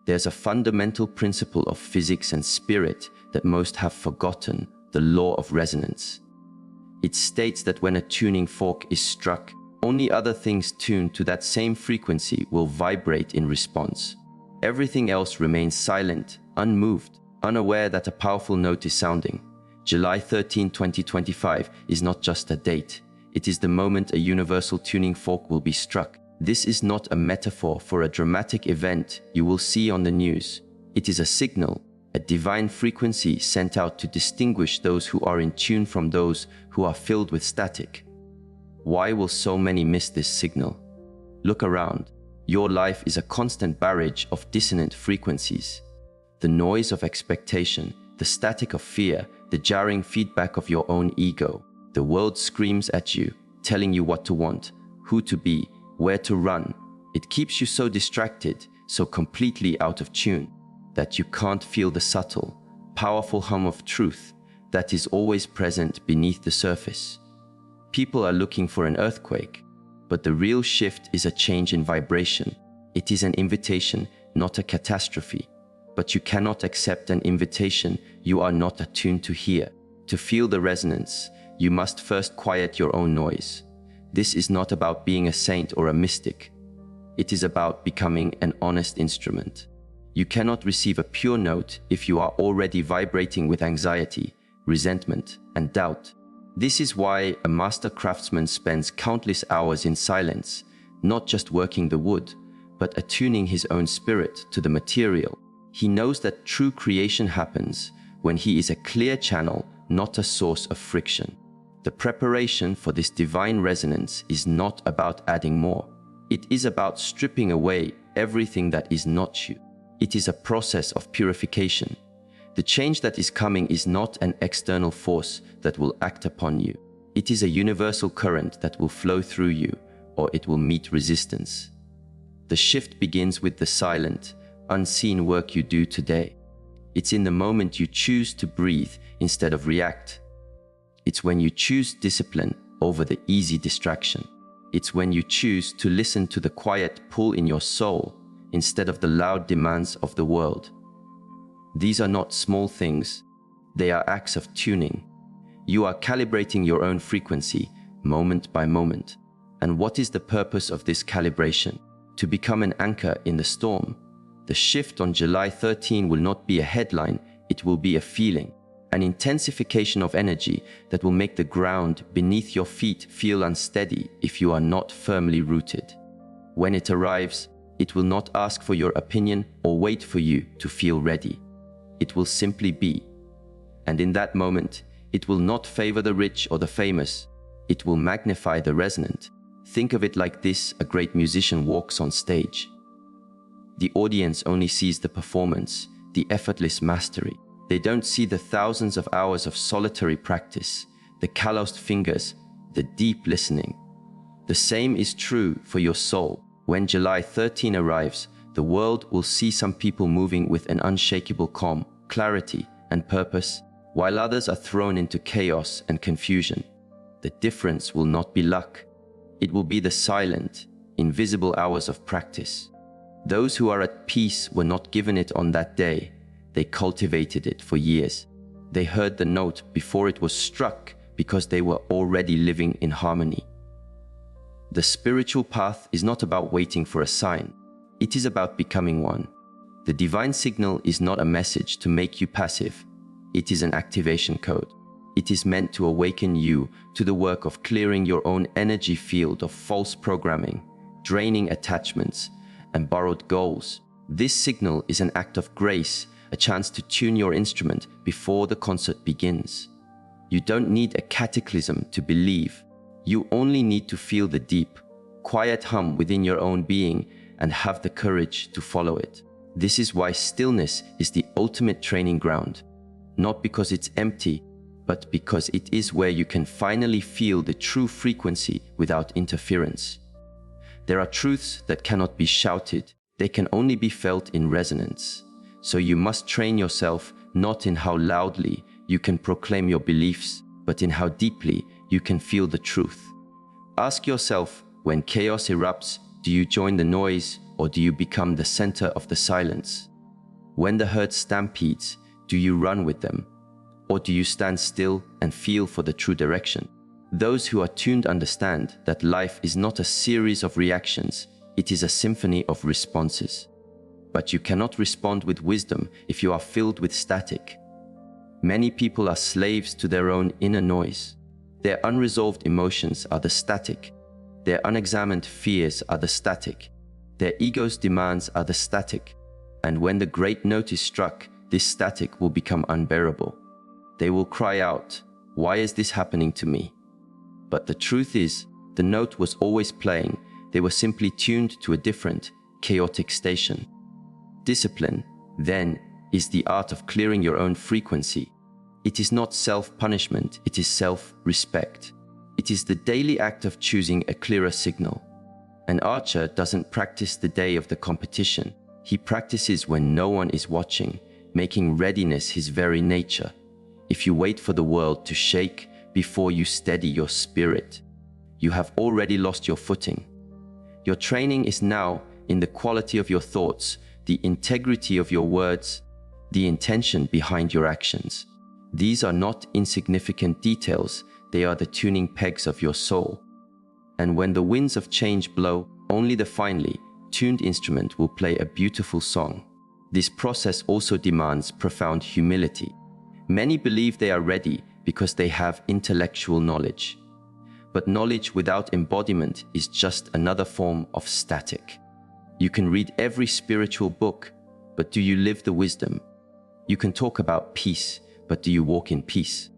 There's a fundamental principle of physics and spirit that most have forgotten, the law of resonance. It states that when a tuning fork is struck, only other things tuned to that same frequency will vibrate in response. Everything else remains silent, unmoved, unaware that a powerful note is sounding. July 13, 2025 is not just a date. It is the moment a universal tuning fork will be struck. This is not a metaphor for a dramatic event you will see on the news. It is a signal, a divine frequency sent out to distinguish those who are in tune from those who are filled with static. Why will so many miss this signal? Look around. Your life is a constant barrage of dissonant frequencies. The noise of expectation, the static of fear, the jarring feedback of your own ego. The world screams at you, telling you what to want, who to be, where to run. It keeps you so distracted, so completely out of tune, that you can't feel the subtle, powerful hum of truth that is always present beneath the surface. People are looking for an earthquake, but the real shift is a change in vibration. It is an invitation, not a catastrophe. But you cannot accept an invitation you are not attuned to hear. To feel the resonance, you must first quiet your own noise. This is not about being a saint or a mystic. It is about becoming an honest instrument. You cannot receive a pure note if you are already vibrating with anxiety, resentment, and doubt. This is why a master craftsman spends countless hours in silence, not just working the wood, but attuning his own spirit to the material. He knows that true creation happens when he is a clear channel, not a source of friction. The preparation for this divine resonance is not about adding more. It is about stripping away everything that is not you. It is a process of purification. The change that is coming is not an external force that will act upon you. It is a universal current that will flow through you, or it will meet resistance. The shift begins with the silent, unseen work you do today. It's in the moment you choose to breathe instead of react. It's when you choose discipline over the easy distraction. It's when you choose to listen to the quiet pull in your soul instead of the loud demands of the world. These are not small things. They are acts of tuning. You are calibrating your own frequency moment by moment. And what is the purpose of this calibration? To become an anchor in the storm. The shift on July 13 will not be a headline, it will be a feeling, an intensification of energy that will make the ground beneath your feet feel unsteady if you are not firmly rooted. When it arrives, it will not ask for your opinion or wait for you to feel ready. It will simply be. And in that moment, it will not favor the rich or the famous. It will magnify the resonant. Think of it like this: a great musician walks on stage. The audience only sees the performance, the effortless mastery. They don't see the thousands of hours of solitary practice, the calloused fingers, the deep listening. The same is true for your soul. When July 13 arrives, the world will see some people moving with an unshakable calm, clarity, and purpose, while others are thrown into chaos and confusion. The difference will not be luck. It will be the silent, invisible hours of practice. Those who are at peace were not given it on that day. They cultivated it for years. They heard the note before it was struck because they were already living in harmony. The spiritual path is not about waiting for a sign. It is about becoming one. The divine signal is not a message to make you passive. It is an activation code. It is meant to awaken you to the work of clearing your own energy field of false programming, draining attachments, and borrowed goals. This signal is an act of grace, a chance to tune your instrument before the concert begins. You don't need a cataclysm to believe. You only need to feel the deep, quiet hum within your own being and have the courage to follow it. This is why stillness is the ultimate training ground. Not because it's empty, but because it is where you can finally feel the true frequency without interference. There are truths that cannot be shouted. They can only be felt in resonance. So you must train yourself not in how loudly you can proclaim your beliefs, but in how deeply you can feel the truth. Ask yourself, when chaos erupts, do you join the noise or do you become the center of the silence? When the herd stampedes, do you run with them? Or do you stand still and feel for the true direction? Those who are tuned understand that life is not a series of reactions, it is a symphony of responses. But you cannot respond with wisdom if you are filled with static. Many people are slaves to their own inner noise. Their unresolved emotions are the static. Their unexamined fears are the static. Their ego's demands are the static. And when the great note is struck, this static will become unbearable. They will cry out, "Why is this happening to me?" But the truth is, the note was always playing. They were simply tuned to a different, chaotic station. Discipline, then, is the art of clearing your own frequency. It is not self-punishment, it is self-respect. It is the daily act of choosing a clearer signal. An archer doesn't practice the day of the competition. He practices when no one is watching, making readiness his very nature. If you wait for the world to shake before you steady your spirit, you have already lost your footing. Your training is now in the quality of your thoughts, the integrity of your words, the intention behind your actions. These are not insignificant details, they are the tuning pegs of your soul. And when the winds of change blow, only the finely tuned instrument will play a beautiful song. This process also demands profound humility. Many believe they are ready because they have intellectual knowledge. But knowledge without embodiment is just another form of static. You can read every spiritual book, but do you live the wisdom? You can talk about peace, but do you walk in peace?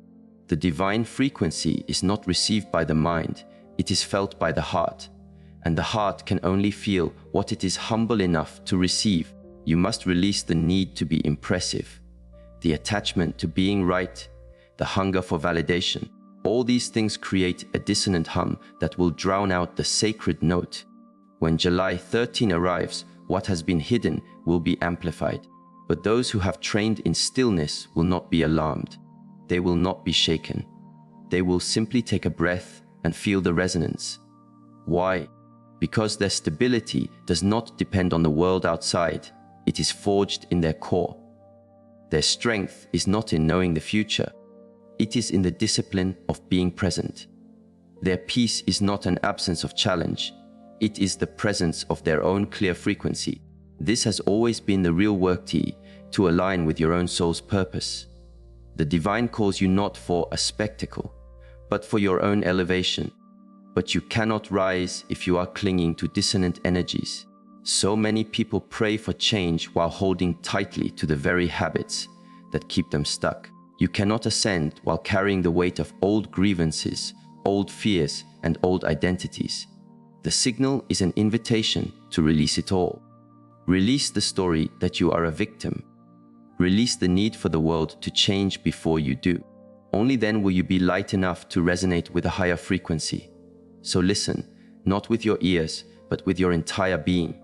The divine frequency is not received by the mind, it is felt by the heart. And the heart can only feel what it is humble enough to receive. You must release the need to be impressive, the attachment to being right, the hunger for validation. All these things create a dissonant hum that will drown out the sacred note. When July 13 arrives, what has been hidden will be amplified. But those who have trained in stillness will not be alarmed. They will not be shaken. They will simply take a breath and feel the resonance. Why? Because their stability does not depend on the world outside. It is forged in their core. Their strength is not in knowing the future. It is in the discipline of being present. Their peace is not an absence of challenge. It is the presence of their own clear frequency. This has always been the real work to align with your own soul's purpose. The divine calls you not for a spectacle, but for your own elevation. But you cannot rise if you are clinging to dissonant energies. So many people pray for change while holding tightly to the very habits that keep them stuck. You cannot ascend while carrying the weight of old grievances, old fears, and old identities. The signal is an invitation to release it all. Release the story that you are a victim. Release the need for the world to change before you do. Only then will you be light enough to resonate with a higher frequency. So listen, not with your ears, but with your entire being.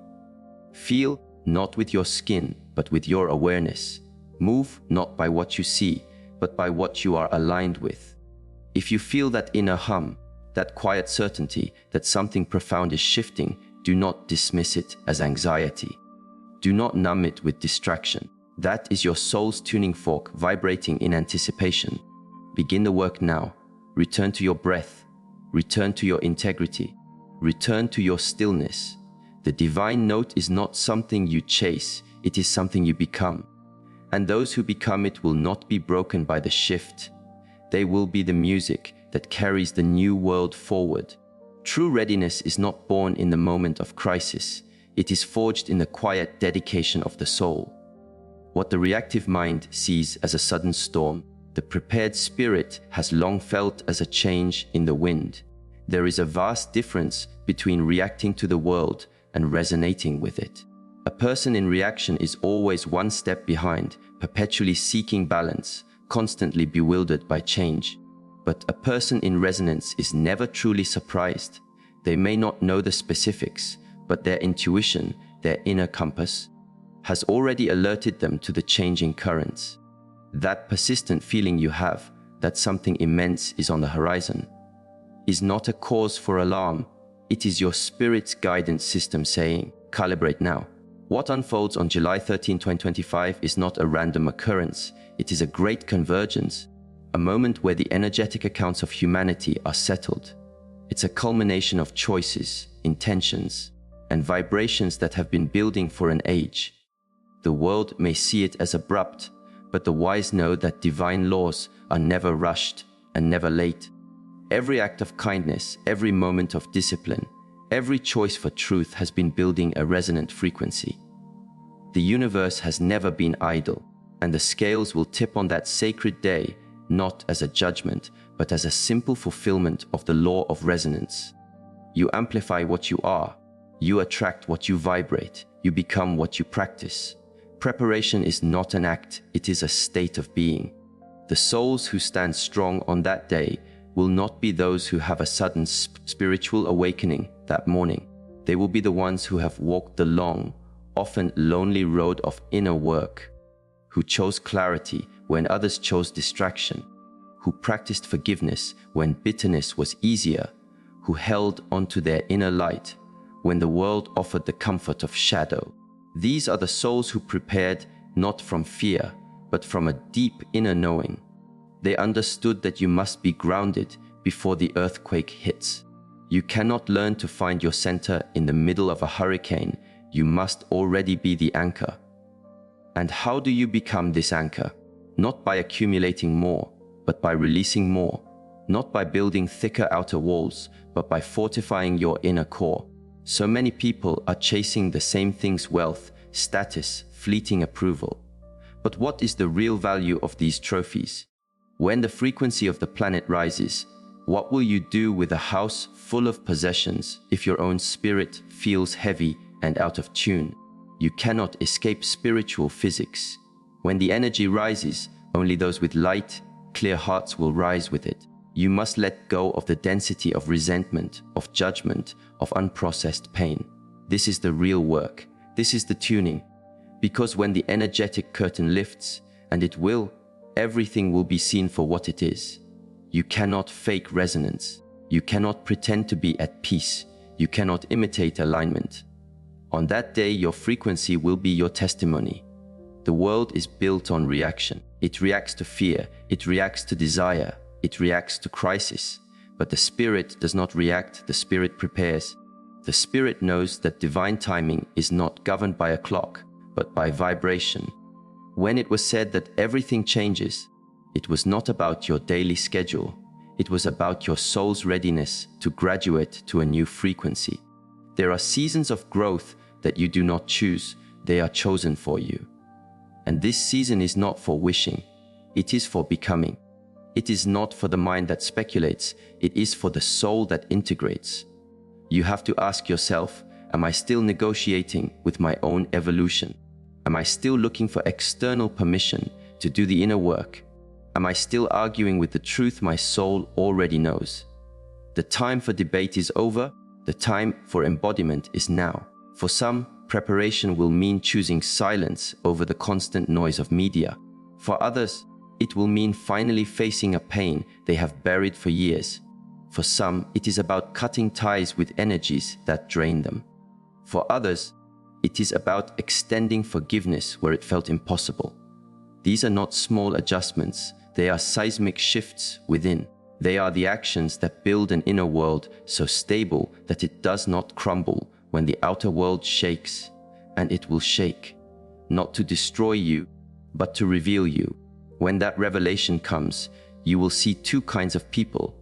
Feel, not with your skin, but with your awareness. Move, not by what you see, but by what you are aligned with. If you feel that inner hum, that quiet certainty that something profound is shifting, do not dismiss it as anxiety. Do not numb it with distraction. That is your soul's tuning fork vibrating in anticipation. Begin the work now. Return to your breath. Return to your integrity. Return to your stillness. The divine note is not something you chase, it is something you become. And those who become it will not be broken by the shift. They will be the music that carries the new world forward. True readiness is not born in the moment of crisis. It is forged in the quiet dedication of the soul. What the reactive mind sees as a sudden storm, the prepared spirit has long felt as a change in the wind. There is a vast difference between reacting to the world and resonating with it. A person in reaction is always one step behind, perpetually seeking balance, constantly bewildered by change. But a person in resonance is never truly surprised. They may not know the specifics, but their intuition, their inner compass, has already alerted them to the changing currents. That persistent feeling you have that something immense is on the horizon is not a cause for alarm. It is your spirit's guidance system saying, "Calibrate now." What unfolds on July 13, 2025 is not a random occurrence. It is a great convergence, a moment where the energetic accounts of humanity are settled. It's a culmination of choices, intentions, and vibrations that have been building for an age. The world may see it as abrupt, but the wise know that divine laws are never rushed and never late. Every act of kindness, every moment of discipline, every choice for truth has been building a resonant frequency. The universe has never been idle, and the scales will tip on that sacred day, not as a judgment, but as a simple fulfillment of the law of resonance. You amplify what you are, you attract what you vibrate, you become what you practice. Preparation is not an act, it is a state of being. The souls who stand strong on that day will not be those who have a sudden spiritual awakening that morning. They will be the ones who have walked the long, often lonely road of inner work, who chose clarity when others chose distraction, who practiced forgiveness when bitterness was easier, who held onto their inner light when the world offered the comfort of shadow. These are the souls who prepared not from fear, but from a deep inner knowing. They understood that you must be grounded before the earthquake hits. You cannot learn to find your center in the middle of a hurricane. You must already be the anchor. And how do you become this anchor? Not by accumulating more, but by releasing more. Not by building thicker outer walls, but by fortifying your inner core. So many people are chasing the same things: wealth, status, fleeting approval. But what is the real value of these trophies? When the frequency of the planet rises, what will you do with a house full of possessions if your own spirit feels heavy and out of tune? You cannot escape spiritual physics. When the energy rises, only those with light, clear hearts will rise with it. You must let go of the density of resentment, of judgment, of unprocessed pain. This is the real work. This is the tuning. Because when the energetic curtain lifts, and it will, everything will be seen for what it is. You cannot fake resonance. You cannot pretend to be at peace. You cannot imitate alignment. On that day, your frequency will be your testimony. The world is built on reaction. It reacts to fear. It reacts to desire. It reacts to crisis. But the spirit does not react. The spirit prepares. The spirit knows that divine timing is not governed by a clock, but by vibration. When it was said that everything changes, it was not about your daily schedule. It was about your soul's readiness to graduate to a new frequency. There are seasons of growth that you do not choose. They are chosen for you. And this season is not for wishing. It is for becoming. It is not for the mind that speculates. It is for the soul that integrates. You have to ask yourself, am I still negotiating with my own evolution? Am I still looking for external permission to do the inner work? Am I still arguing with the truth my soul already knows? The time for debate is over. The time for embodiment is now. For some, preparation will mean choosing silence over the constant noise of media. For others, it will mean finally facing a pain they have buried for years. For some, it is about cutting ties with energies that drain them. For others, it is about extending forgiveness where it felt impossible. These are not small adjustments. They are seismic shifts within. They are the actions that build an inner world so stable that it does not crumble when the outer world shakes. And it will shake, not to destroy you, but to reveal you. When that revelation comes, you will see two kinds of people: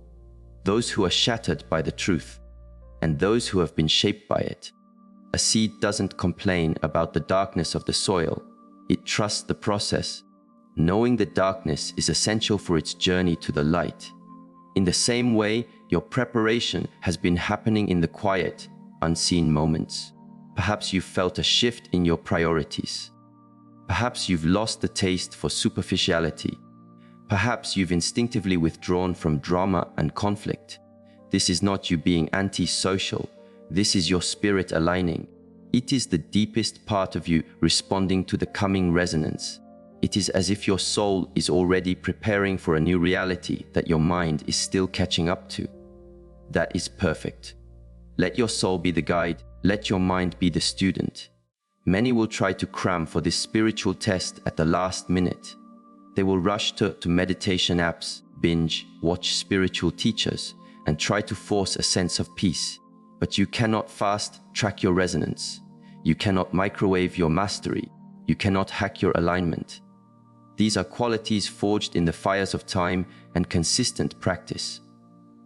those who are shattered by the truth, and those who have been shaped by it. A seed doesn't complain about the darkness of the soil. It trusts the process, knowing the darkness is essential for its journey to the light. In the same way, your preparation has been happening in the quiet, unseen moments. Perhaps you've felt a shift in your priorities. Perhaps you've lost the taste for superficiality. Perhaps you've instinctively withdrawn from drama and conflict. This is not you being anti-social. This is your spirit aligning. It is the deepest part of you responding to the coming resonance. It is as if your soul is already preparing for a new reality that your mind is still catching up to. That is perfect. Let your soul be the guide. Let your mind be the student. Many will try to cram for this spiritual test at the last minute. They will rush to meditation apps, binge, watch spiritual teachers, and try to force a sense of peace. But you cannot fast track your resonance. You cannot microwave your mastery. You cannot hack your alignment. These are qualities forged in the fires of time and consistent practice.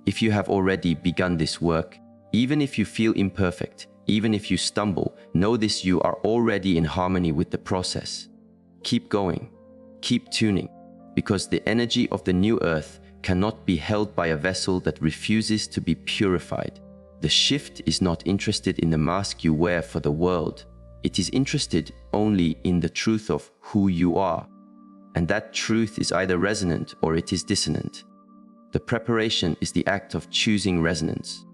If you have already begun this work, even if you feel imperfect, even if you stumble, know this: you are already in harmony with the process. Keep going, keep tuning, because the energy of the new earth cannot be held by a vessel that refuses to be purified. The shift is not interested in the mask you wear for the world. It is interested only in the truth of who you are. And that truth is either resonant or it is dissonant. The preparation is the act of choosing resonance.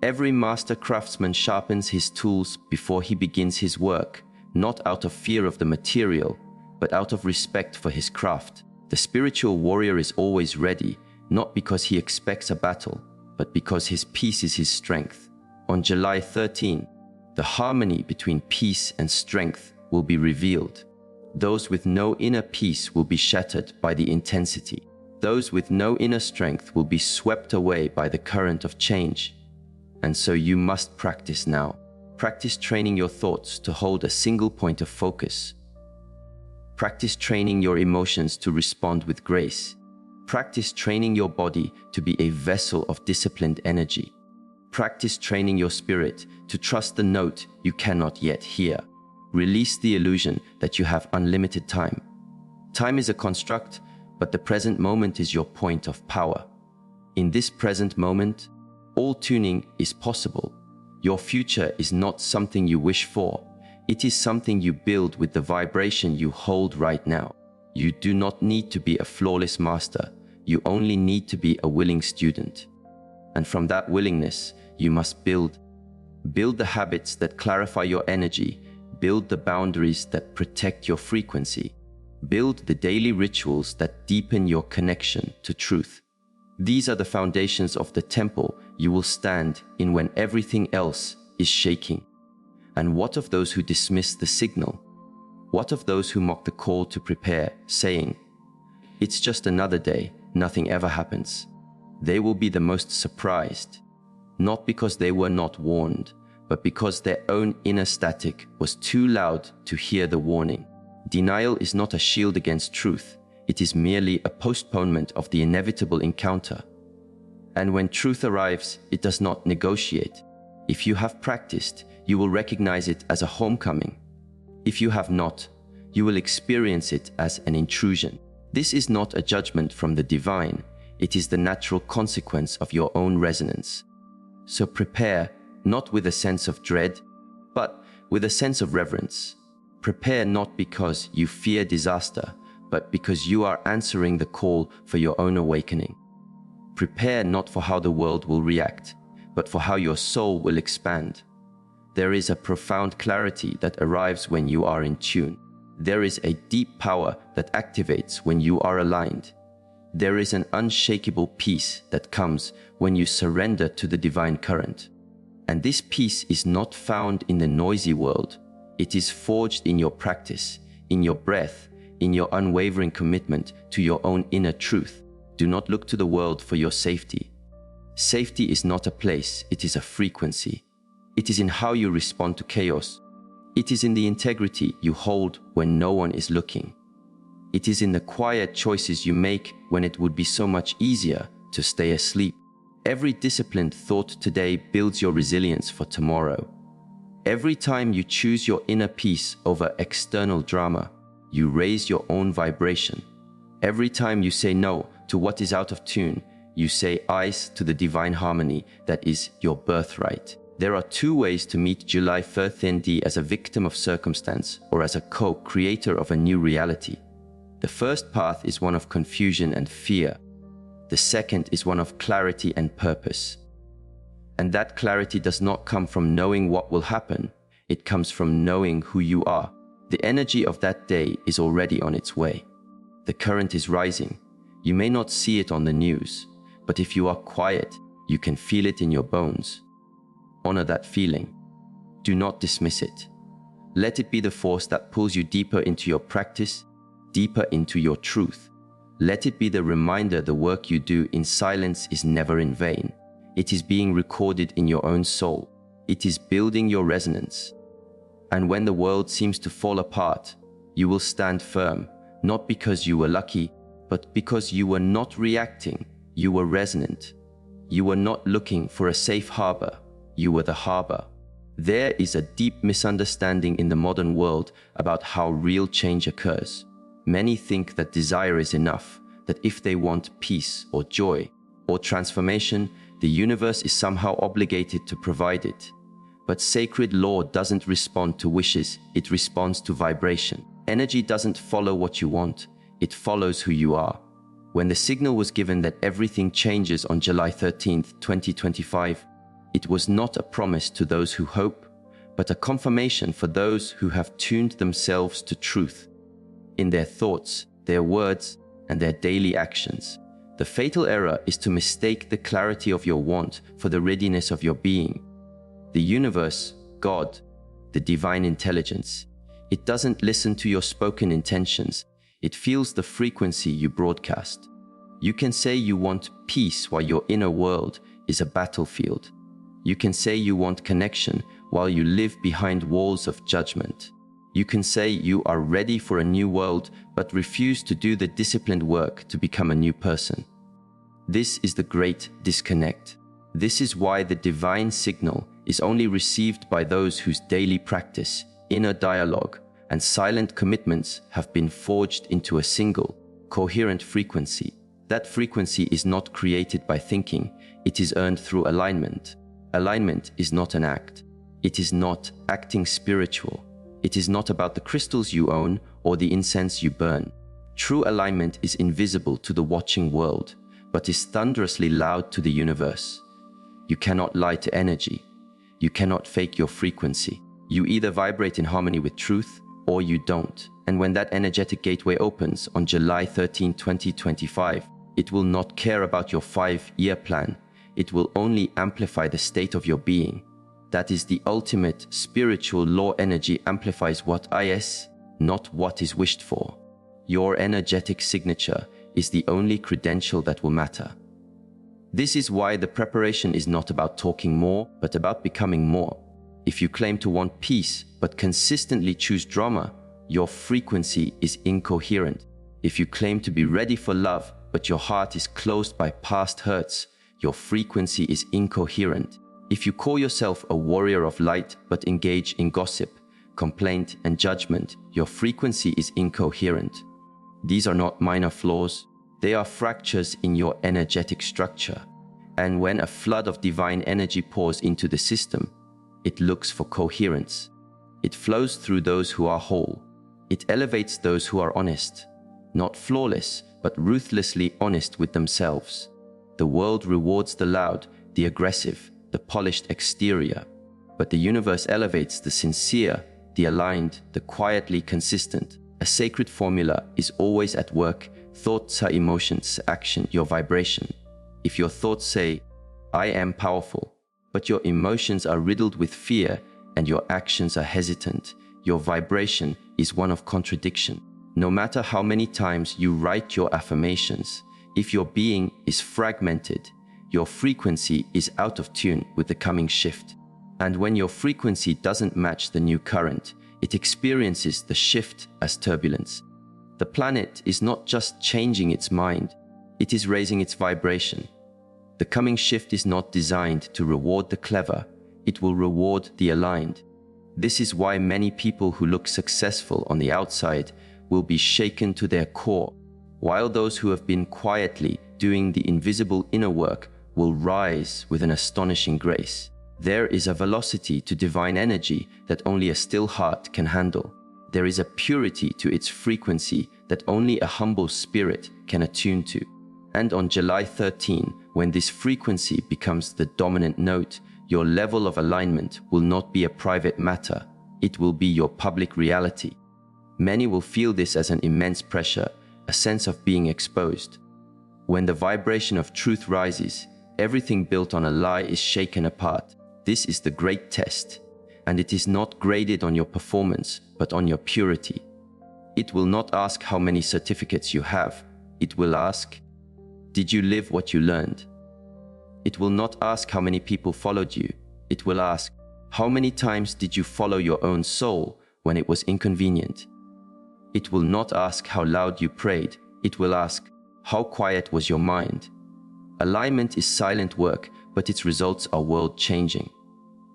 Every master craftsman sharpens his tools before he begins his work, not out of fear of the material, but out of respect for his craft. The spiritual warrior is always ready, not because he expects a battle, but because his peace is his strength. On July 13, the harmony between peace and strength will be revealed. Those with no inner peace will be shattered by the intensity. Those with no inner strength will be swept away by the current of change. And so you must practice now. Practice training your thoughts to hold a single point of focus. Practice training your emotions to respond with grace. Practice training your body to be a vessel of disciplined energy. Practice training your spirit to trust the note you cannot yet hear. Release the illusion that you have unlimited time. Time is a construct, but the present moment is your point of power. In this present moment, all tuning is possible. Your future is not something you wish for. It is something you build with the vibration you hold right now. You do not need to be a flawless master. You only need to be a willing student. And from that willingness, you must build the habits that clarify your energy, build the boundaries that protect your frequency, build the daily rituals that deepen your connection to truth. These are the foundations of the temple you will stand in when everything else is shaking. And what of those who dismiss the signal? What of those who mock the call to prepare, saying, "It's just another day, nothing ever happens"? They will be the most surprised, not because they were not warned, but because their own inner static was too loud to hear the warning. Denial is not a shield against truth. It is merely a postponement of the inevitable encounter. And when truth arrives, it does not negotiate. If you have practiced, you will recognize it as a homecoming. If you have not, you will experience it as an intrusion. This is not a judgment from the divine. It is the natural consequence of your own resonance. So prepare, not with a sense of dread, but with a sense of reverence. Prepare not because you fear disaster, but because you are answering the call for your own awakening. Prepare not for how the world will react, but for how your soul will expand. There is a profound clarity that arrives when you are in tune. There is a deep power that activates when you are aligned. There is an unshakable peace that comes when you surrender to the divine current. And this peace is not found in the noisy world. It is forged in your practice, in your breath, in your unwavering commitment to your own inner truth. Do not look to the world for your safety. Safety is not a place, it is a frequency. It is in how you respond to chaos. It is in the integrity you hold when no one is looking. It is in the quiet choices you make when it would be so much easier to stay asleep. Every disciplined thought today builds your resilience for tomorrow. Every time you choose your inner peace over external drama, you raise your own vibration. Every time you say no to what is out of tune, you say yes to the divine harmony that is your birthright. There are two ways to meet July 13th as a victim of circumstance or as a co-creator of a new reality. The first path is one of confusion and fear. The second is one of clarity and purpose. And that clarity does not come from knowing what will happen. It comes from knowing who you are. The energy of that day is already on its way. The current is rising. You may not see it on the news, but if you are quiet, you can feel it in your bones. Honor that feeling. Do not dismiss it. Let it be the force that pulls you deeper into your practice, deeper into your truth. Let it be the reminder the work you do in silence is never in vain. It is being recorded in your own soul. It is building your resonance. And when the world seems to fall apart, you will stand firm, not because you were lucky, but because you were not reacting, you were resonant. You were not looking for a safe harbor, you were the harbor. There is a deep misunderstanding in the modern world about how real change occurs. Many think that desire is enough, that if they want peace or joy or transformation, the universe is somehow obligated to provide it. But sacred law doesn't respond to wishes, it responds to vibration. Energy doesn't follow what you want, it follows who you are. When the signal was given that everything changes on July 13th, 2025, it was not a promise to those who hope, but a confirmation for those who have tuned themselves to truth in their thoughts, their words, and their daily actions. The fatal error is to mistake the clarity of your want for the readiness of your being. The universe, God, the divine intelligence, it doesn't listen to your spoken intentions. It feels the frequency you broadcast. You can say you want peace while your inner world is a battlefield. You can say you want connection while you live behind walls of judgment. You can say you are ready for a new world but refuse to do the disciplined work to become a new person. This is the great disconnect. This is why the divine signal is only received by those whose daily practice, inner dialogue, and silent commitments have been forged into a single, coherent frequency. That frequency is not created by thinking, it is earned through alignment. Alignment is not an act. It is not acting spiritual. It is not about the crystals you own or the incense you burn. True alignment is invisible to the watching world, but is thunderously loud to the universe. You cannot lie to energy. You cannot fake your frequency. You either vibrate in harmony with truth or you don't. And when that energetic gateway opens on July 13, 2025, it will not care about your 5-year plan. It will only amplify the state of your being. That is the ultimate spiritual law. Energy amplifies what is, not what is wished for. Your energetic signature is the only credential that will matter. This is why the preparation is not about talking more, but about becoming more. If you claim to want peace, but consistently choose drama, your frequency is incoherent. If you claim to be ready for love, but your heart is closed by past hurts, your frequency is incoherent. If you call yourself a warrior of light, but engage in gossip, complaint, and judgment, your frequency is incoherent. These are not minor flaws. They are fractures in your energetic structure. And when a flood of divine energy pours into the system, it looks for coherence. It flows through those who are whole. It elevates those who are honest, not flawless, but ruthlessly honest with themselves. The world rewards the loud, the aggressive, the polished exterior, but the universe elevates the sincere, the aligned, the quietly consistent. A sacred formula is always at work. Thoughts are emotions, action, your vibration. If your thoughts say, I am powerful, but your emotions are riddled with fear and your actions are hesitant, your vibration is one of contradiction. No matter how many times you write your affirmations, if your being is fragmented, your frequency is out of tune with the coming shift. And when your frequency doesn't match the new current, it experiences the shift as turbulence. The planet is not just changing its mind, it is raising its vibration. The coming shift is not designed to reward the clever, it will reward the aligned. This is why many people who look successful on the outside will be shaken to their core, while those who have been quietly doing the invisible inner work will rise with an astonishing grace. There is a velocity to divine energy that only a still heart can handle. There is a purity to its frequency that only a humble spirit can attune to. And on July 13, when this frequency becomes the dominant note, your level of alignment will not be a private matter, it will be your public reality. Many will feel this as an immense pressure, a sense of being exposed. When the vibration of truth rises, everything built on a lie is shaken apart. This is the great test. and it is not graded on your performance, but on your purity. It will not ask how many certificates you have. It will ask, did you live what you learned? It will not ask how many people followed you. It will ask, how many times did you follow your own soul when it was inconvenient? It will not ask how loud you prayed. It will ask, how quiet was your mind? Alignment is silent work, but its results are world-changing.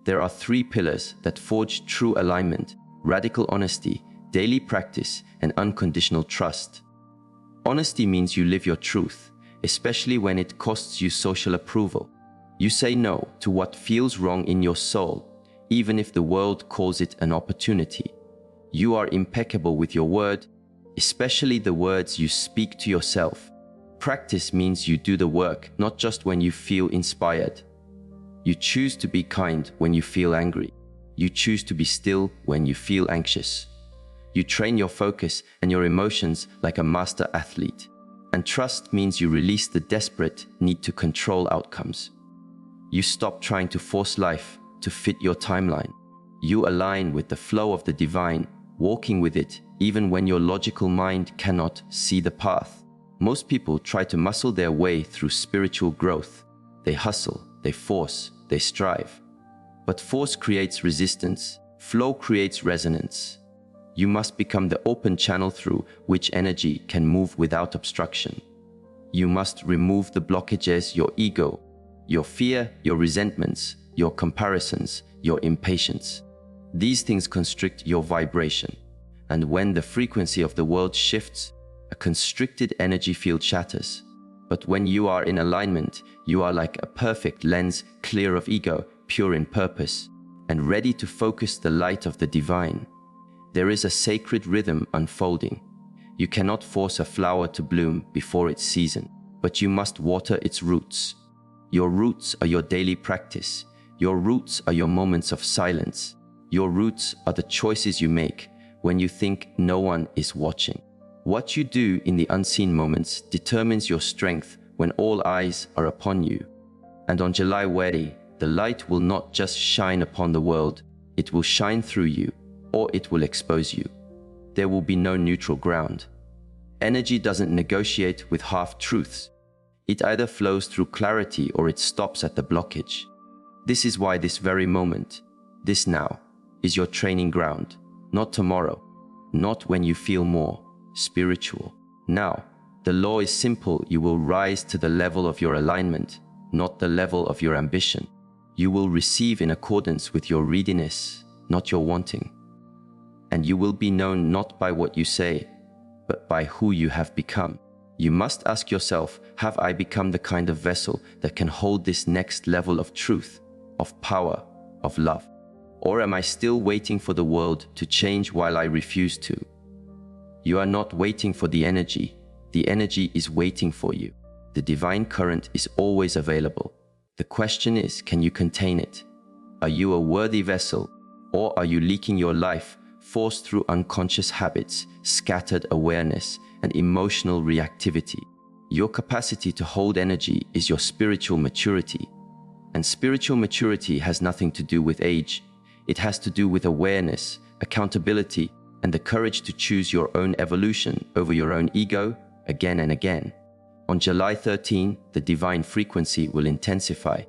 There are 3 pillars that forge true alignment: radical honesty, daily practice, and unconditional trust. Honesty means you live your truth, especially when it costs you social approval. You say no to what feels wrong in your soul, even if the world calls it an opportunity. You are impeccable with your word, especially the words you speak to yourself. Practice means you do the work, not just when you feel inspired. You choose to be kind when you feel angry. You choose to be still when you feel anxious. You train your focus and your emotions like a master athlete. And trust means you release the desperate need to control outcomes. You stop trying to force life to fit your timeline. You align with the flow of the divine, walking with it even when your logical mind cannot see the path. Most people try to muscle their way through spiritual growth. They hustle, they force, they strive. But force creates resistance, flow creates resonance. You must become the open channel through which energy can move without obstruction. You must remove the blockages: your ego, your fear, your resentments, your comparisons, your impatience. These things constrict your vibration. And when the frequency of the world shifts, a constricted energy field shatters. But when you are in alignment, you are like a perfect lens, clear of ego, pure in purpose, and ready to focus the light of the divine. There is a sacred rhythm unfolding. You cannot force a flower to bloom before its season, but you must water its roots. Your roots are your daily practice. Your roots are your moments of silence. Your roots are the choices you make when you think no one is watching. What you do in the unseen moments determines your strength when all eyes are upon you. And on July 20, the light will not just shine upon the world, it will shine through you, or it will expose you. There will be no neutral ground. Energy doesn't negotiate with half-truths. It either flows through clarity or it stops at the blockage. This is why this very moment, this now, is your training ground. Not tomorrow, not when you feel more spiritual. Now, the law is simple. You will rise to the level of your alignment, not the level of your ambition. You will receive in accordance with your readiness, not your wanting. And you will be known not by what you say, but by who you have become. You must ask yourself, have I become the kind of vessel that can hold this next level of truth, of power, of love? Or am I still waiting for the world to change while I refuse to? You are not waiting for the energy is waiting for you. The divine current is always available. The question is, can you contain it? Are you a worthy vessel, or are you leaking your life, forced through unconscious habits, scattered awareness, and emotional reactivity? Your capacity to hold energy is your spiritual maturity. And spiritual maturity has nothing to do with age. It has to do with awareness, accountability, and the courage to choose your own evolution over your own ego again and again. On July 13, the divine frequency will intensify.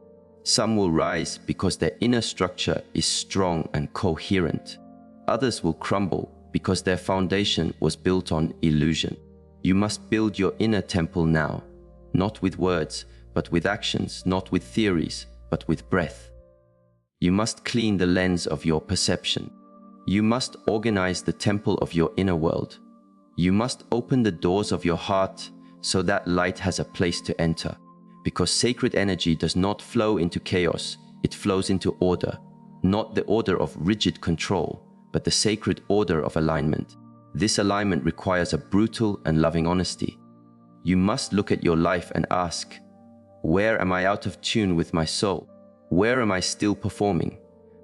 Some will rise because their inner structure is strong and coherent. Others will crumble because their foundation was built on illusion. You must build your inner temple now, not with words, but with actions, not with theories, but with breath. You must clean the lens of your perception. You must organize the temple of your inner world. You must open the doors of your heart so that light has a place to enter. Because sacred energy does not flow into chaos, it flows into order. Not the order of rigid control, but the sacred order of alignment. This alignment requires a brutal and loving honesty. You must look at your life and ask, where am I out of tune with my soul? Where am I still performing?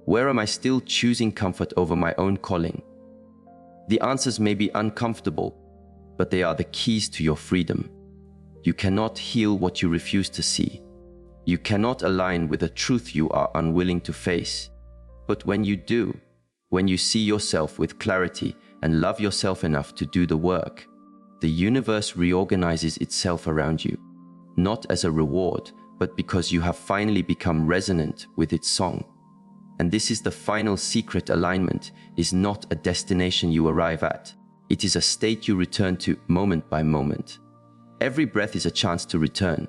Where am I still choosing comfort over my own calling? The answers may be uncomfortable, but they are the keys to your freedom. You cannot heal what you refuse to see. You cannot align with a truth you are unwilling to face. But when you do, when you see yourself with clarity and love yourself enough to do the work, the universe reorganizes itself around you, not as a reward, but because you have finally become resonant with its song. And this is the final secret: alignment is not a destination you arrive at. It is a state you return to moment by moment. Every breath is a chance to return.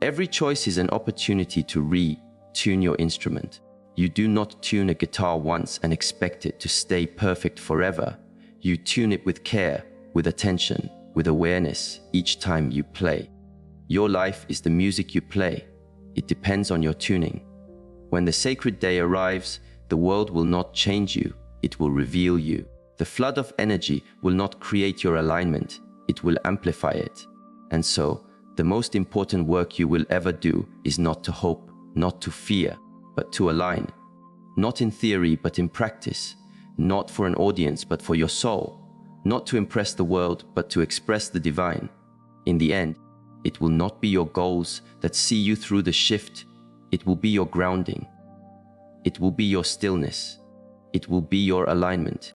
Every choice is an opportunity to re-tune your instrument. You do not tune a guitar once and expect it to stay perfect forever. You tune it with care, with attention, with awareness each time you play. Your life is the music you play. It depends on your tuning. When the sacred day arrives, the world will not change you, it will reveal you. The flood of energy will not create your alignment, it will amplify it. And so, the most important work you will ever do is not to hope, not to fear, but to align. Not in theory, but in practice. Not for an audience, but for your soul. Not to impress the world, but to express the divine. In the end, it will not be your goals that see you through the shift. It will be your grounding. It will be your stillness. It will be your alignment.